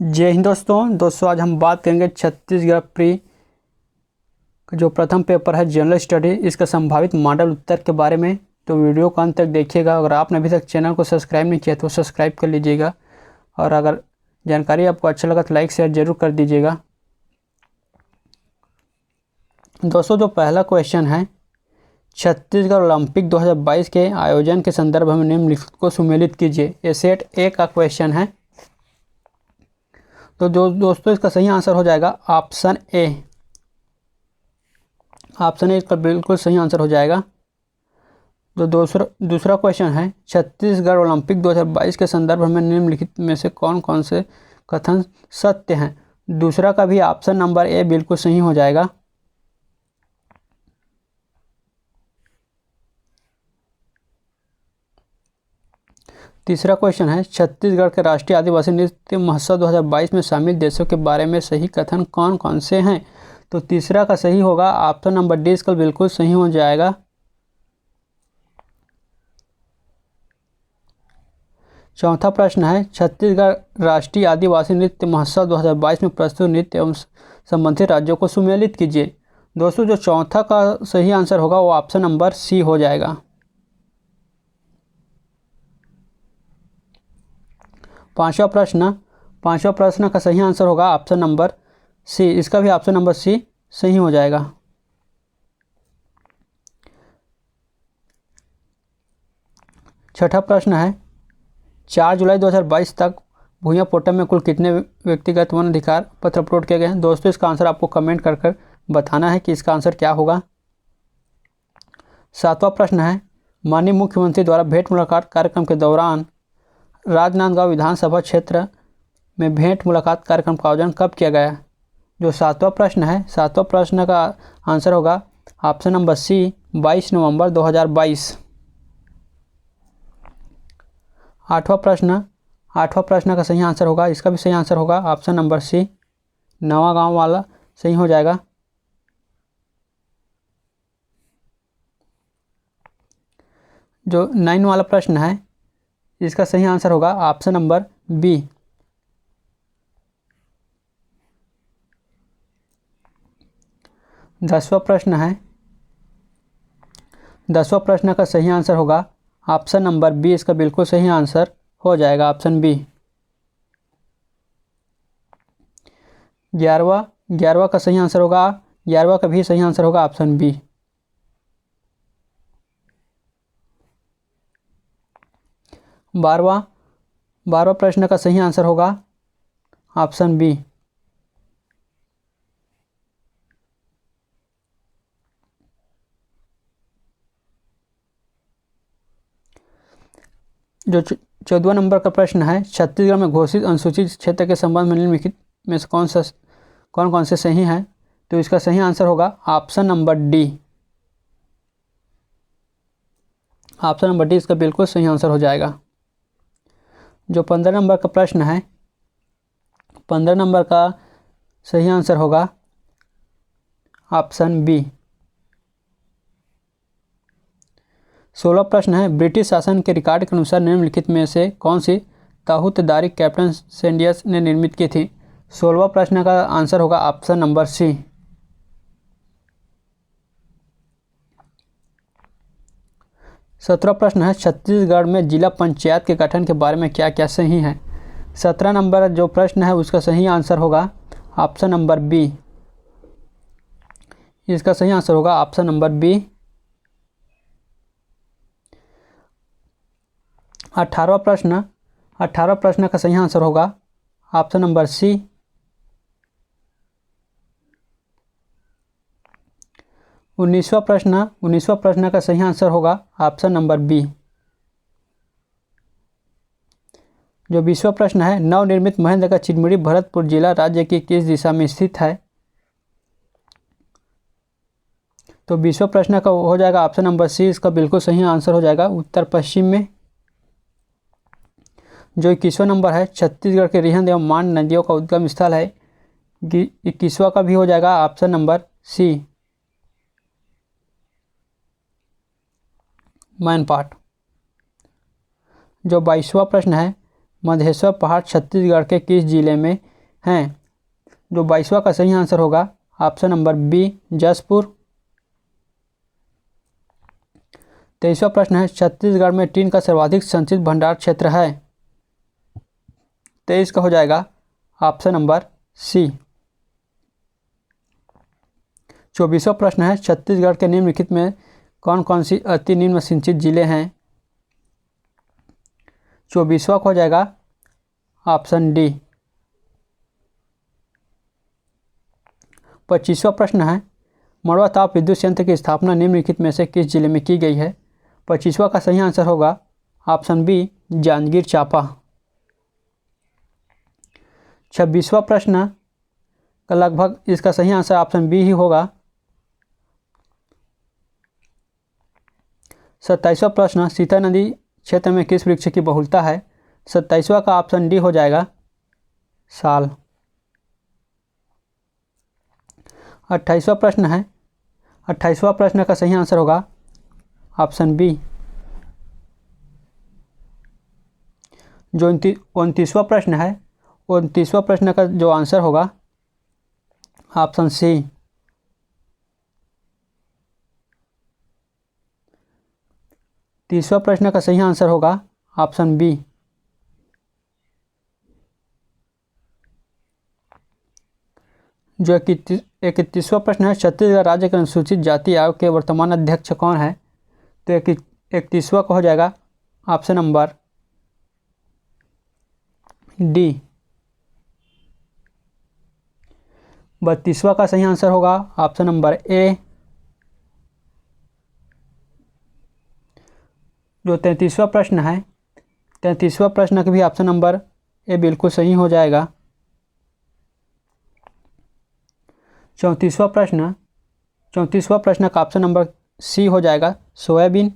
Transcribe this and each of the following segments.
जय हिंद दोस्तों आज हम बात करेंगे छत्तीसगढ़ प्री जो प्रथम पेपर है जनरल स्टडी, इसका संभावित मॉडल उत्तर के बारे में। तो वीडियो को अंत तक देखिएगा। अगर आपने अभी तक चैनल को सब्सक्राइब नहीं किया तो सब्सक्राइब कर लीजिएगा, और अगर जानकारी आपको अच्छा लगा तो लाइक शेयर जरूर कर दीजिएगा। दोस्तों, जो पहला क्वेश्चन है, छत्तीसगढ़ ओलंपिक 2022 के आयोजन के संदर्भ में निम्नलिखित को सुमेलित कीजिए। ये सेट ए का क्वेश्चन है। तो दोस्तों इसका सही आंसर हो जाएगा ऑप्शन ए। ऑप्शन ए इसका बिल्कुल सही आंसर हो जाएगा। तो दूसरा क्वेश्चन है, छत्तीसगढ़ ओलंपिक 2022 के संदर्भ में निम्नलिखित में से कौन कौन से कथन सत्य हैं। दूसरा का भी ऑप्शन नंबर ए बिल्कुल सही हो जाएगा। तीसरा क्वेश्चन है, छत्तीसगढ़ के राष्ट्रीय आदिवासी नृत्य महोत्सव 2022 में शामिल देशों के बारे में सही कथन कौन कौन से हैं। तो तीसरा का सही होगा ऑप्शन नंबर डी, इसका बिल्कुल सही हो जाएगा। चौथा प्रश्न है, छत्तीसगढ़ राष्ट्रीय आदिवासी नृत्य महोत्सव 2022 में प्रस्तुत नृत्य एवं संबंधित राज्यों को सुमेलित कीजिए। दोस्तों, जो चौथा का सही आंसर होगा वो ऑप्शन नंबर सी हो जाएगा। पांचवा प्रश्न का सही आंसर होगा ऑप्शन नंबर सी। इसका भी ऑप्शन नंबर सी सही हो जाएगा। छठा प्रश्न है, 4 जुलाई 2022 तक भूया पोर्टल में कुल कितने व्यक्तिगत वन अधिकार पत्र अपलोड किए गए हैं। दोस्तों, इसका आंसर आपको कमेंट कर बताना है कि इसका आंसर क्या होगा। सातवां प्रश्न है, माननीय मुख्यमंत्री द्वारा भेंट मुलाकात कार्यक्रम के दौरान राजनांदगांव विधानसभा क्षेत्र में भेंट मुलाकात कार्यक्रम का आयोजन कब किया गया। जो सातवां प्रश्न है, सातवां प्रश्न का आंसर होगा ऑप्शन नंबर सी, 22 नवंबर 2022। आठवां प्रश्न का सही आंसर होगा, इसका भी सही आंसर होगा ऑप्शन नंबर सी, नवागांव वाला सही हो जाएगा। जो 9 वाला प्रश्न है, इसका सही आंसर होगा ऑप्शन नंबर बी। 10वां प्रश्न का सही आंसर होगा ऑप्शन नंबर बी। इसका बिल्कुल सही आंसर हो जाएगा ऑप्शन बी। 11वां का सही आंसर होगा, 11वां का भी सही आंसर होगा ऑप्शन बी। 12वां प्रश्न का सही आंसर होगा ऑप्शन बी। जो 14वां नंबर का प्रश्न है, छत्तीसगढ़ में घोषित अनुसूचित क्षेत्र के संबंध में निम्नलिखित में से कौन कौन से सही हैं। तो इसका सही आंसर होगा option number D. Option number D इसका बिल्कुल सही आंसर हो जाएगा। जो 15 नंबर का प्रश्न है, 15 नंबर का सही आंसर होगा ऑप्शन बी। 16वां प्रश्न है, ब्रिटिश शासन के रिकॉर्ड के अनुसार निम्नलिखित में से कौन सी ताहूतदारी कैप्टन सेंडियस ने निर्मित की थी। 16वां प्रश्न का आंसर होगा ऑप्शन नंबर सी। 17वां प्रश्न है, छत्तीसगढ़ में जिला पंचायत के गठन के बारे में क्या क्या सही है। 17 नंबर जो प्रश्न है उसका सही आंसर होगा ऑप्शन नंबर बी। इसका सही आंसर होगा ऑप्शन नंबर बी। 18वां प्रश्न का सही आंसर होगा ऑप्शन नंबर सी। 19वां प्रश्न का सही आंसर होगा ऑप्शन नंबर बी। जो 20वां प्रश्न है, नवनिर्मित महेंद्र का चिरमिरी भरतपुर जिला राज्य की किस दिशा में स्थित है। तो 20वां प्रश्न का हो जाएगा ऑप्शन नंबर सी। इसका बिल्कुल सही आंसर हो जाएगा उत्तर पश्चिम में। जो 21वां नंबर है, छत्तीसगढ़ के रिहंद एवं मान नदियों का उद्गम स्थल है। 21वां का भी हो जाएगा ऑप्शन नंबर सी, मैनपाट। जो 22वां प्रश्न है, मधेश्वर पहाड़ छत्तीसगढ़ के किस जिले में हैं। जो 22वां का सही आंसर होगा ऑप्शन नंबर बी जसपुर। 23वां प्रश्न है छत्तीसगढ़ में टीन का सर्वाधिक संचित भंडार क्षेत्र है। 23 का हो जाएगा ऑप्शन नंबर सी। 24वां प्रश्न है छत्तीसगढ़ के निम्नलिखित में कौन कौन सी अति निम्न सिंचित जिले हैं। 24वां को हो जाएगा ऑप्शन डी। 25वां प्रश्न है मड़वा ताप विद्युत संयंत्र की स्थापना निम्नलिखित में से किस जिले में की गई है। 25वां का सही आंसर होगा ऑप्शन बी जांजगीर चांपा। 26वां प्रश्न का लगभग इसका सही आंसर ऑप्शन बी ही होगा। 27वां प्रश्न सीता नदी क्षेत्र में किस वृक्ष की बहुलता है। 27वां का ऑप्शन डी हो जाएगा साल। 28वां प्रश्न है 28वां प्रश्न का सही आंसर होगा ऑप्शन बी। जो 29वां प्रश्न है 29वां प्रश्न का जो आंसर होगा ऑप्शन सी। 30वां प्रश्न का सही आंसर होगा ऑप्शन बी। जो 31वां प्रश्न है छत्तीसगढ़ राज्य के अनुसूचित जाति आयोग के वर्तमान अध्यक्ष कौन है। तो 31वां का हो जाएगा ऑप्शन नंबर डी। 32वां का सही आंसर होगा ऑप्शन नंबर ए। जो 33वां प्रश्न है 33वां प्रश्न का भी ऑप्शन नंबर ए बिल्कुल सही हो जाएगा। 34वां प्रश्न का ऑप्शन नंबर सी हो जाएगा सोयाबीन।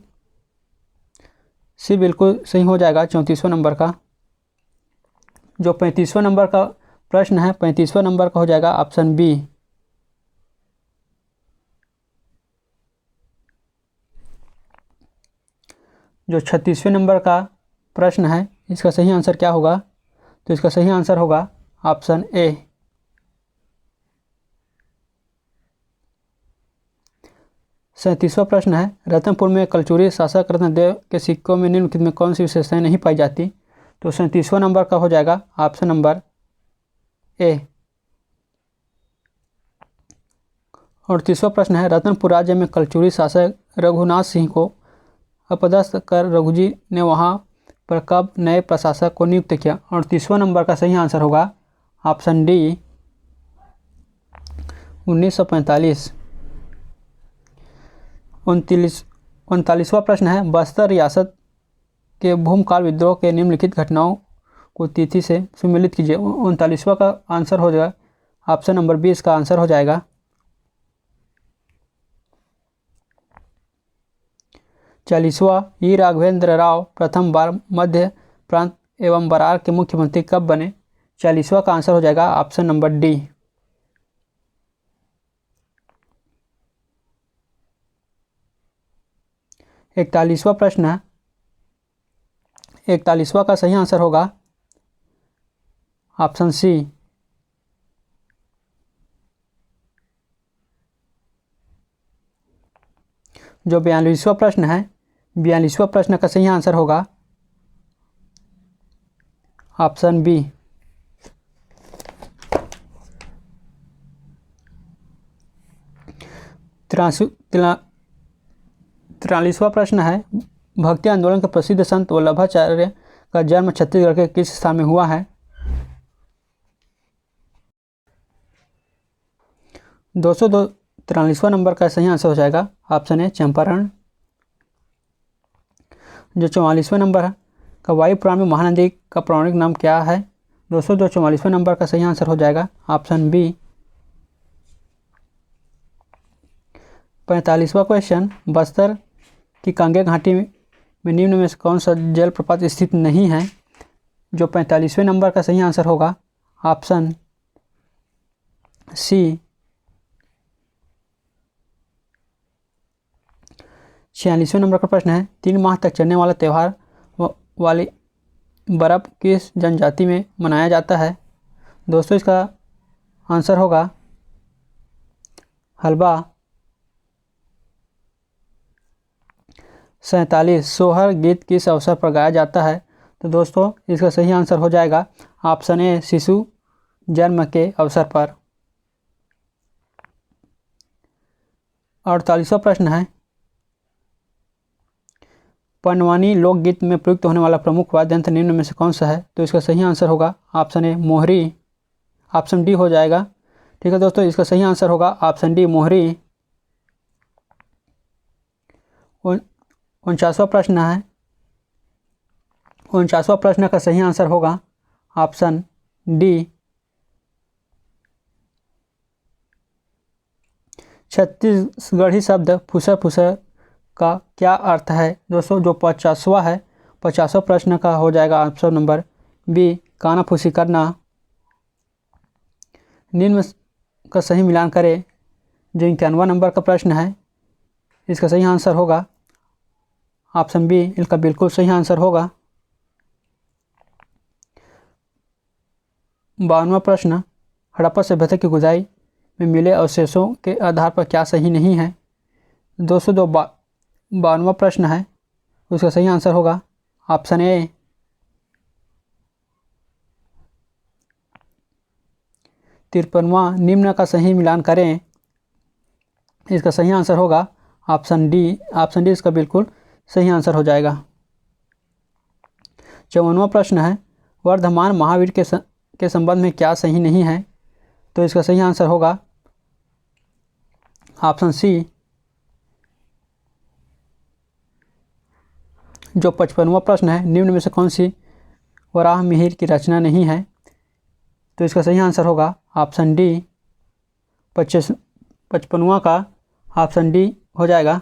सी बिल्कुल सही हो जाएगा 34वां नंबर का। जो 35वां नंबर का प्रश्न है 35वां नंबर का हो जाएगा ऑप्शन बी। जो 36वें नंबर का प्रश्न है इसका सही आंसर क्या होगा। तो इसका सही आंसर होगा ऑप्शन ए। 37वां प्रश्न है रतनपुर में कलचुरी शासक रत्नदेव के सिक्कों में निम्नलिखित में कौन सी विशेषताएं नहीं पाई जाती। तो 37वां नंबर का हो जाएगा ऑप्शन नंबर ए। 38वां प्रश्न है रतनपुर राज्य में कलचुरी शासक रघुनाथ सिंह को अपदस्थ कर रघुजी ने वहां पर कब नए प्रशासक को नियुक्त किया। 38वां नंबर का सही आंसर होगा ऑप्शन डी 1945। 39वां प्रश्न है बस्तर रियासत के भूमकाल विद्रोह के निम्नलिखित घटनाओं को तिथि से सुमेलित कीजिए। 39वां का आंसर हो जाएगा ऑप्शन नंबर बी इसका आंसर हो जाएगा। 40वां ई राघवेंद्र राव प्रथम बार मध्य प्रांत एवं बरार के मुख्यमंत्री कब बने। 40वां का आंसर हो जाएगा ऑप्शन नंबर डी। 41वां प्रश्न है 41वां का सही आंसर होगा ऑप्शन सी। जो 42वां प्रश्न है 42वां प्रश्न का सही आंसर होगा ऑप्शन बी। 43वां प्रश्न है भक्ति आंदोलन के प्रसिद्ध संत वल्लभाचार्य का जन्म छत्तीसगढ़ के किस स्थान में हुआ है। 243वां नंबर का सही आंसर हो जाएगा ऑप्शन ए चंपारण। जो 44वां नंबर है का वायु पुराण में महानदी का पौराणिक नाम क्या है। 244वां नंबर का सही आंसर हो जाएगा ऑप्शन बी। 45वां क्वेश्चन बस्तर की कांगेर घाटी में निम्न में कौन सा जलप्रपात स्थित नहीं है। जो 45वें नंबर का सही आंसर होगा ऑप्शन सी। 46वें नंबर का प्रश्न है 3 माह तक चलने वाला त्यौहार वाली बर्फ किस जनजाति में मनाया जाता है। दोस्तों इसका आंसर होगा हलवा। 47 सोहर गीत किस अवसर पर गाया जाता है? तो दोस्तों इसका सही आंसर हो जाएगा ऑप्शन ए शिशु जन्म के अवसर पर। 48वां प्रश्न है, पंडवानी लोकगीत में प्रयुक्त होने वाला प्रमुख वाद्य यंत्र निम्न में से कौन सा है? तो इसका सही आंसर होगा ऑप्शन ए मोहरी। ऑप्शन डी हो जाएगा। ठीक है दोस्तों, इसका सही आंसर होगा ऑप्शन डी मोहरी। 49वां प्रश्न है, 49वां प्रश्न का सही आंसर होगा ऑप्शन डी छत्तीसगढ़ी शब्द फुसर फुसर का क्या अर्थ है? दोस्तों जो 50वां है, 50वां प्रश्न का हो जाएगा ऑप्शन नंबर बी कानाफूसी करना। निम्न का सही मिलान करें। जो 51वां नंबर का प्रश्न है, इसका सही आंसर होगा ऑप्शन बी, इसका बिल्कुल सही आंसर होगा। 52वां प्रश्न, हड़प्पा सभ्यता की खुदाई में मिले अवशेषों के आधार पर क्या सही नहीं है? दोस्तों जो 52वां प्रश्न है, उसका सही आंसर होगा ऑप्शन ए 53वां। निम्न का सही मिलान करें। इसका सही आंसर होगा ऑप्शन डी। ऑप्शन डी इसका बिल्कुल सही आंसर हो जाएगा। 54वां प्रश्न है, वर्धमान महावीर के संबंध में क्या सही नहीं है? तो इसका सही आंसर होगा ऑप्शन सी। जो 55वां प्रश्न है, निम्न में से कौन सी वराह मिहिर की रचना नहीं है? तो इसका सही आंसर होगा ऑप्शन डी 55वां का ऑप्शन डी हो जाएगा।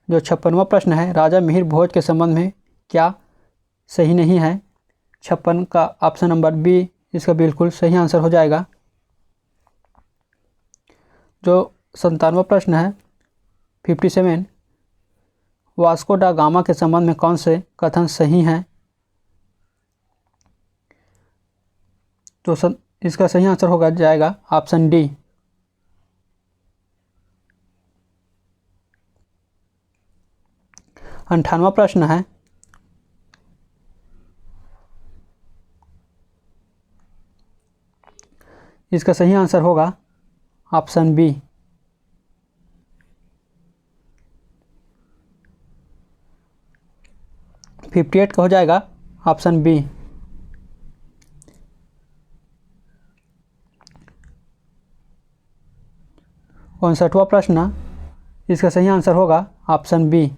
जो 56वां प्रश्न है, राजा मिहिर भोज के संबंध में क्या सही नहीं है? 56 का ऑप्शन नंबर बी इसका बिल्कुल सही आंसर हो जाएगा। जो 57वां प्रश्न है 57, वास्को डा गामा के संबंध में कौन से कथन सही हैं? तो इसका सही आंसर होगा जाएगा ऑप्शन डी। 58वां प्रश्न है, इसका सही आंसर होगा ऑप्शन बी। 58 का हो जाएगा ऑप्शन बी। 59वां प्रश्न, इसका सही आंसर होगा ऑप्शन बी।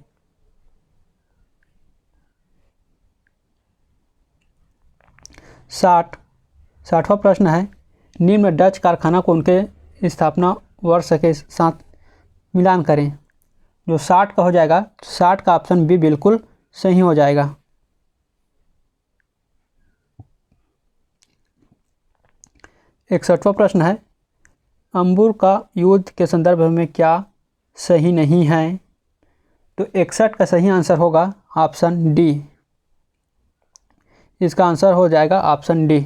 60वां प्रश्न है, निम्न डच कारखाना को उनके स्थापना वर्ष के साथ मिलान करें। जो 60 का हो जाएगा, 60 का ऑप्शन बी बिल्कुल सही हो जाएगा। 61वां प्रश्न है, अंबुर का युद्ध के संदर्भ में क्या सही नहीं है? तो 61 का सही आंसर होगा ऑप्शन डी। इसका आंसर हो जाएगा ऑप्शन डी।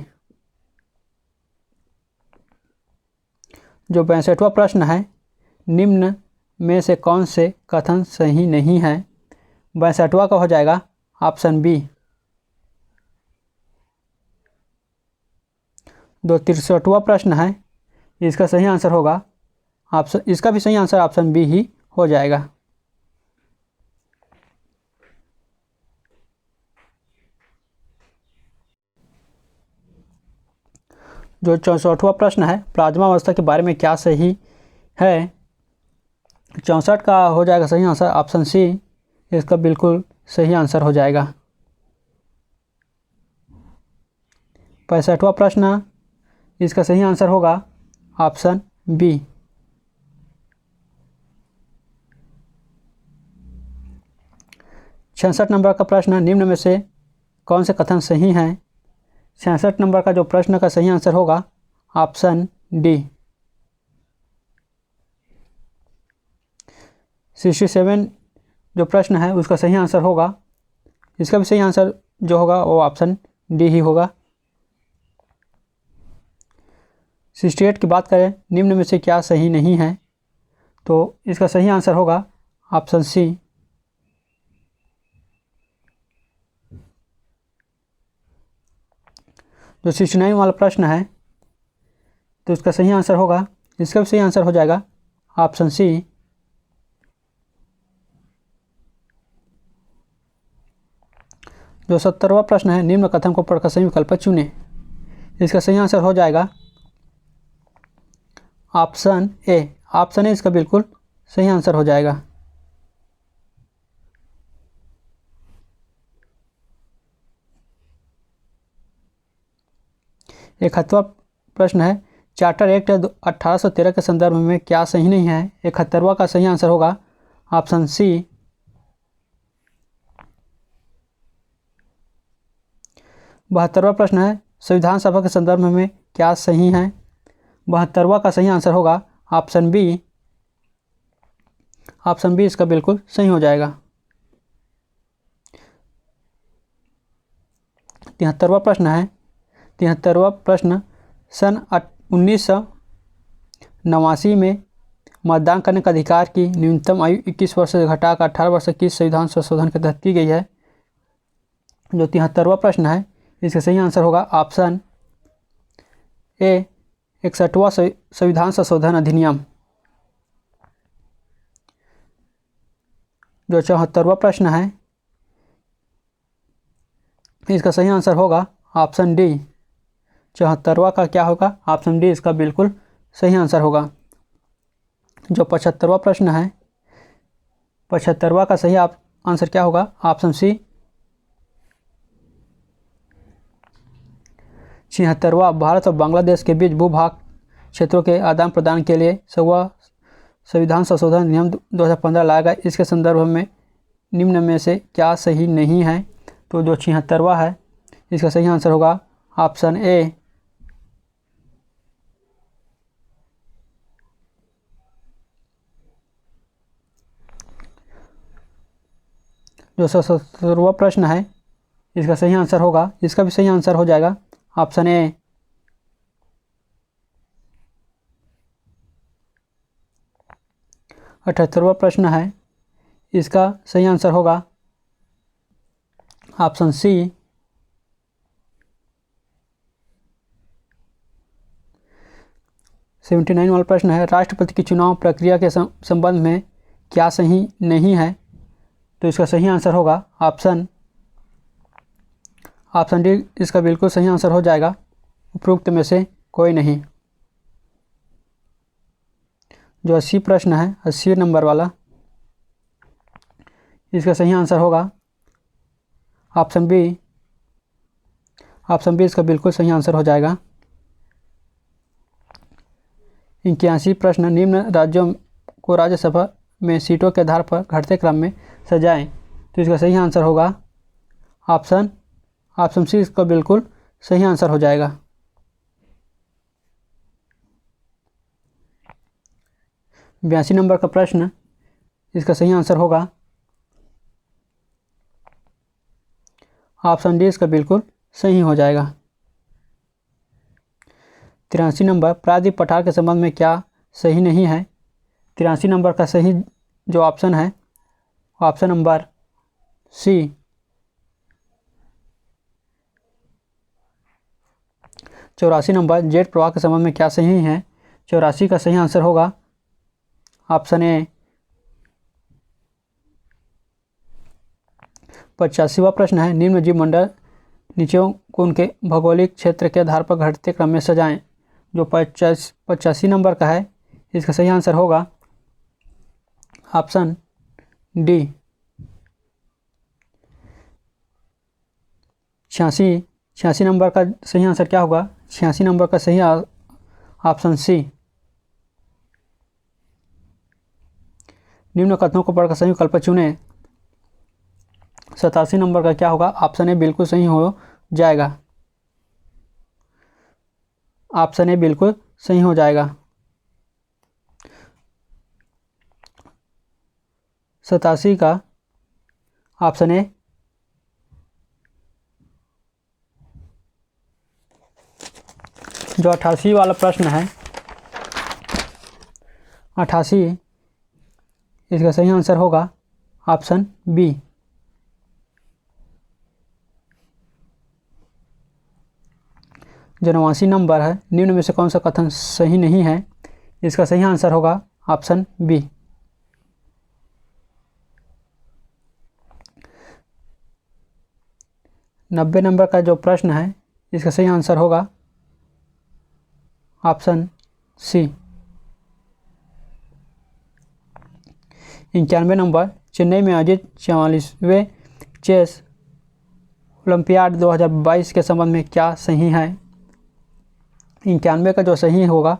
जो 62वां प्रश्न है, निम्न में से कौन से कथन सही नहीं है? 62वां का हो जाएगा ऑप्शन बी। 63वां प्रश्न है, इसका सही आंसर होगा इसका भी सही आंसर ऑप्शन बी ही हो जाएगा। जो 64वां प्रश्न है, प्लाज्मा अवस्था के बारे में क्या सही है? 64 का हो जाएगा सही आंसर ऑप्शन सी। इसका बिल्कुल सही आंसर हो जाएगा। 65वां प्रश्न, इसका सही आंसर होगा ऑप्शन बी। 66 नंबर का प्रश्न, निम्न में से कौन से कथन सही हैं? 66 नंबर का जो प्रश्न का सही आंसर होगा ऑप्शन डी। 67 जो प्रश्न है उसका सही आंसर होगा, इसका भी सही आंसर जो होगा वो ऑप्शन डी ही होगा। 68 की बात करें, निम्न में से क्या सही नहीं है, तो इसका सही आंसर होगा ऑप्शन सी। जो 69 वाला प्रश्न है, तो इसका सही आंसर होगा, इसका भी सही आंसर हो जाएगा ऑप्शन सी। जो 70वां प्रश्न है, निम्न कथन को पढ़कर सही विकल्प चुनें। इसका सही आंसर हो जाएगा ऑप्शन ए। ऑप्शन ए इसका बिल्कुल सही आंसर हो जाएगा। 71वां प्रश्न है, चार्टर एक्ट 1813 के संदर्भ में क्या सही नहीं है। 71वां का सही आंसर होगा ऑप्शन सी। 72वां प्रश्न है, संविधान सभा के संदर्भ में क्या सही है। 72वां का सही आंसर होगा ऑप्शन बी। ऑप्शन बी इसका बिल्कुल सही हो जाएगा। 73वां प्रश्न है, 73वां प्रश्न, सन 1989 में मतदान करने का अधिकार की न्यूनतम आयु 21 वर्ष से घटाकर 18 वर्ष की संविधान संशोधन के तहत की गई है। जो 73वां प्रश्न है, इसका सही आंसर होगा ऑप्शन ए, 61वां संविधान संशोधन अधिनियम। जो 74वां प्रश्न है, इसका सही आंसर होगा ऑप्शन डी। 74वां का क्या होगा, ऑप्शन डी इसका बिल्कुल सही आंसर होगा। जो 75वां प्रश्न है, 75वां का सही आंसर क्या होगा, ऑप्शन सी। 76वां, भारत और बांग्लादेश के बीच भूभाग क्षेत्रों के आदान प्रदान के लिए 6वां संविधान संशोधन नियम 2015 लाया गया। इसके संदर्भ में निम्न में से क्या सही नहीं है। तो जो 76वां है, इसका सही आंसर होगा ऑप्शन ए। जो 77वां प्रश्न है, इसका सही आंसर होगा, इसका भी सही आंसर हो जाएगा ऑप्शन ए। 78वां प्रश्न है, इसका सही आंसर होगा ऑप्शन सी। 79 वाला प्रश्न है, राष्ट्रपति की चुनाव प्रक्रिया के संबंध में क्या सही नहीं है। तो इसका सही आंसर होगा ऑप्शन डी, इसका बिल्कुल सही आंसर हो जाएगा, उपरोक्त में से कोई नहीं। जो 80 प्रश्न है, 80 नंबर वाला, इसका सही आंसर होगा ऑप्शन बी। ऑप्शन बी इसका बिल्कुल सही आंसर हो जाएगा। 81 प्रश्न, निम्न राज्यों को राज्यसभा में सीटों के आधार पर घटते क्रम में सजाएं। तो इसका सही आंसर होगा ऑप्शन सी, इसका बिल्कुल सही आंसर हो जाएगा। 82 नंबर का प्रश्न, इसका सही आंसर होगा ऑप्शन डी, इसका बिल्कुल सही हो जाएगा। 83 नंबर, प्रायद्वीप पठार के संबंध में क्या सही नहीं है। 83 नंबर का सही जो ऑप्शन है, option number C. 84 number, jet प्रवाह के संबंध में क्या सही है। 84 का सही आंसर होगा ऑप्शन ए। 85वां प्रश्न है, निम्न जीवमंडल नीचियों को उनके भौगोलिक क्षेत्र के आधार पर घटते क्रम में सजाएं। जो 85 नंबर का है, इसका सही आंसर होगा ऑप्शन डी। 86 नंबर का सही आंसर क्या होगा, 86 नंबर का सही ऑप्शन सी। निम्न कथनों को पढ़कर सही विकल्प चुनें। 87 नंबर का क्या होगा, ऑप्शन ए बिल्कुल सही हो जाएगा। ऑप्शन ए बिल्कुल सही हो जाएगा। 87 का ऑप्शन ए जो 88 वाला प्रश्न है 88, इसका सही आंसर होगा ऑप्शन बी। जो 89 नंबर है, निम्न में से कौन सा कथन सही नहीं है? इसका सही आंसर होगा ऑप्शन बी। 90 नंबर का जो प्रश्न है, इसका सही आंसर होगा ऑप्शन सी। 91 नंबर, चेन्नई में आयोजित 44वें चेस ओलंपियाड 2022 के संबंध में क्या सही है? 91 का जो सही होगा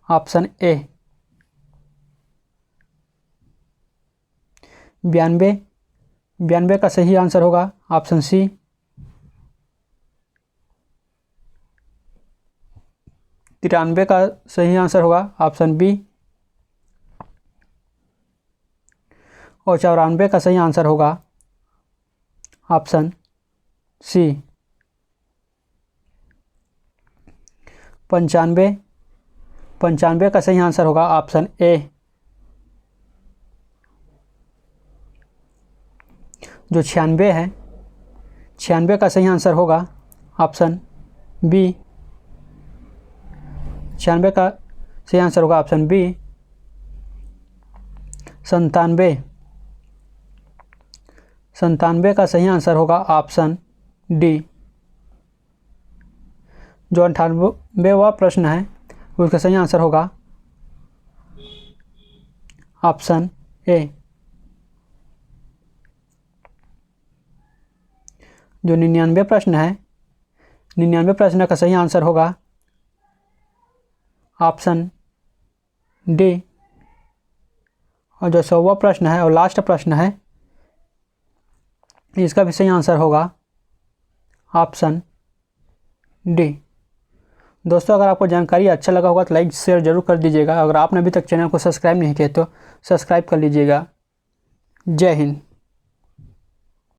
ऑप्शन ए। 92 का सही आंसर होगा ऑप्शन सी। 93 का सही आंसर होगा ऑप्शन बी। और 94 का सही आंसर होगा ऑप्शन सी। 95 का सही आंसर होगा ऑप्शन ए। जो 96 है, 96 का सही आंसर होगा ऑप्शन बी। 96 का सही आंसर होगा ऑप्शन बी। 97 का सही आंसर होगा ऑप्शन डी। जो 98वां प्रश्न है, उसका सही आंसर होगा ऑप्शन ए। जो 99 प्रश्न है, 99 प्रश्न का सही आंसर होगा ऑप्शन डी। और जो 100वां प्रश्न है और लास्ट प्रश्न है, इसका भी सही आंसर होगा ऑप्शन डी। दोस्तों, अगर आपको जानकारी अच्छा लगा होगा तो लाइक शेयर जरूर कर दीजिएगा। अगर आपने अभी तक चैनल को सब्सक्राइब नहीं किया तो सब्सक्राइब कर लीजिएगा। जय हिंद।